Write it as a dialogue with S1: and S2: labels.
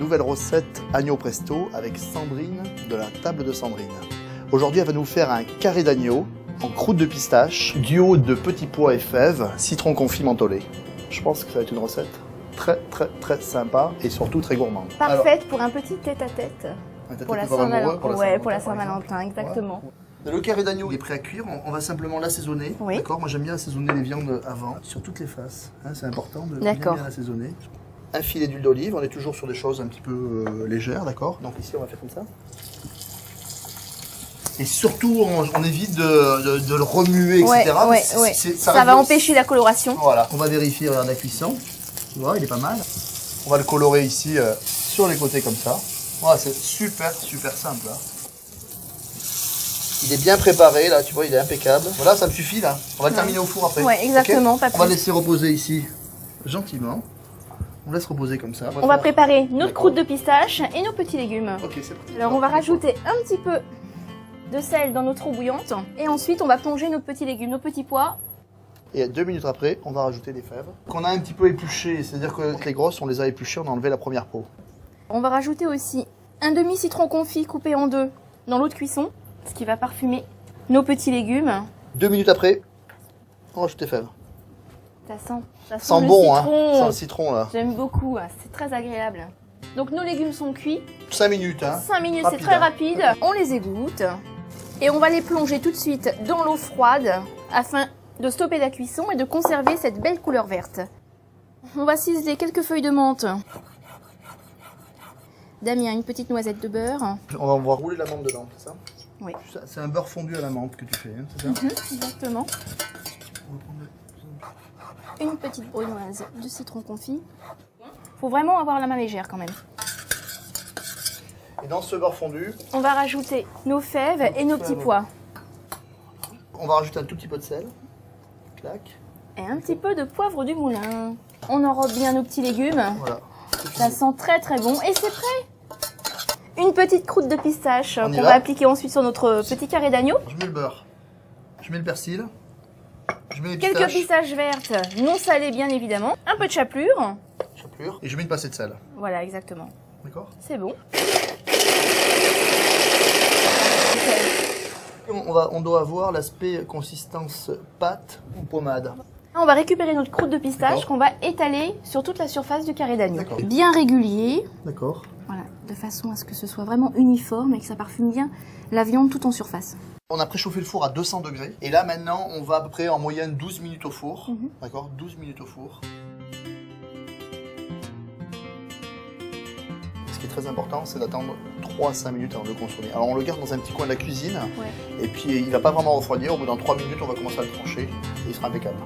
S1: nouvelle recette agneau presto avec Sandrine de la table de Sandrine. Aujourd'hui, elle va nous faire un carré d'agneau en croûte de pistache, duo de petits pois et fèves, citron confit mentholé. Je pense que ça va être une recette très sympa et surtout très gourmande.
S2: Parfaite pour un petit tête-à-tête.
S1: Pour la Saint-Valentin.
S2: Ouais, pour la Saint-Valentin, exactement.
S1: Voilà. Le carré d'agneau est prêt à cuire, on va simplement l'assaisonner.
S2: Oui.
S1: D'accord. Moi j'aime bien assaisonner les viandes avant, sur toutes les faces. Hein, c'est important de bien assaisonner. Un filet d'huile d'olive, on est toujours sur des choses un petit peu légères, d'accord. Donc ici on va faire comme ça. Et surtout on évite de le remuer, etc.
S2: Ouais. Ça va empêcher la coloration.
S1: Voilà. On va vérifier la cuisson. Tu vois, il est pas mal. On va le colorer ici sur les côtés comme ça. Voilà, c'est super simple. Là. Il est bien préparé, là, tu vois, il est impeccable. Voilà, ça me suffit, là. On va le terminer au four après.
S2: Ouais, exactement.
S1: Okay. On va laisser reposer ici, gentiment. On laisse reposer comme ça.
S2: On va préparer notre croûte de pistache et nos petits légumes.
S1: Ok, c'est parti.
S2: Alors, on va rajouter un petit peu de sel dans notre eau bouillante. Et ensuite, on va plonger nos petits légumes, nos petits pois.
S1: Et 2 minutes après, on va rajouter les fèves. Qu'on a un petit peu épluchées, c'est-à-dire que les grosses, on les a épluchées, on a enlevé la première peau.
S2: On va rajouter aussi un demi-citron confit coupé en deux dans l'eau de cuisson, ce qui va parfumer nos petits légumes.
S1: 2 minutes après, on rajoute les fèves.
S2: Ça sent
S1: le
S2: bon,
S1: citron. Hein. Ça sent le citron, là.
S2: J'aime beaucoup, c'est très agréable. Donc nos légumes sont cuits.
S1: 5 minutes, hein.
S2: 5 minutes, c'est très rapide. On les égoutte et on va les plonger tout de suite dans l'eau froide afin de stopper la cuisson et de conserver cette belle couleur verte. On va ciseler quelques feuilles de menthe. Damien, une petite noisette de beurre.
S1: On va rouler la menthe dedans, c'est ça?
S2: Oui.
S1: C'est un beurre fondu à la menthe que tu fais, hein, c'est ça?
S2: Exactement. Une petite brunoise de citron confit. Faut vraiment avoir la main légère quand même.
S1: Et dans ce beurre fondu,
S2: on va rajouter nos fèves et nos petits pois.
S1: On va rajouter un tout petit peu de sel. Clac.
S2: Et un petit peu de poivre du moulin. On enrobe bien nos petits légumes.
S1: Voilà.
S2: Ça sent très bon. Et c'est prêt! Une petite croûte de pistache qu'on va appliquer ensuite sur notre petit carré d'agneau.
S1: Je mets le beurre. Je mets le persil. Je mets les pistaches.
S2: Quelques pistaches vertes, non salées bien évidemment. Un peu de chapelure.
S1: Et je mets une pincée de sel.
S2: Voilà, exactement.
S1: D'accord.
S2: C'est bon.
S1: On doit avoir l'aspect consistance pâte ou pommade.
S2: On va récupérer notre croûte de pistache qu'on va étaler sur toute la surface du carré d'agneau. Bien régulier.
S1: D'accord.
S2: Voilà, de façon à ce que ce soit vraiment uniforme et que ça parfume bien la viande tout en surface.
S1: On a préchauffé le four à 200 degrés. Et là maintenant, on va à peu près en moyenne 12 minutes au four. D'accord, 12 minutes au four. Ce qui est très important, c'est d'attendre 3 à 5 minutes avant de le consommer. Alors on le garde dans un petit coin de la cuisine. Et puis il ne va pas vraiment refroidir. Au bout d'un 3 minutes, on va commencer à le trancher. Et il sera impeccable.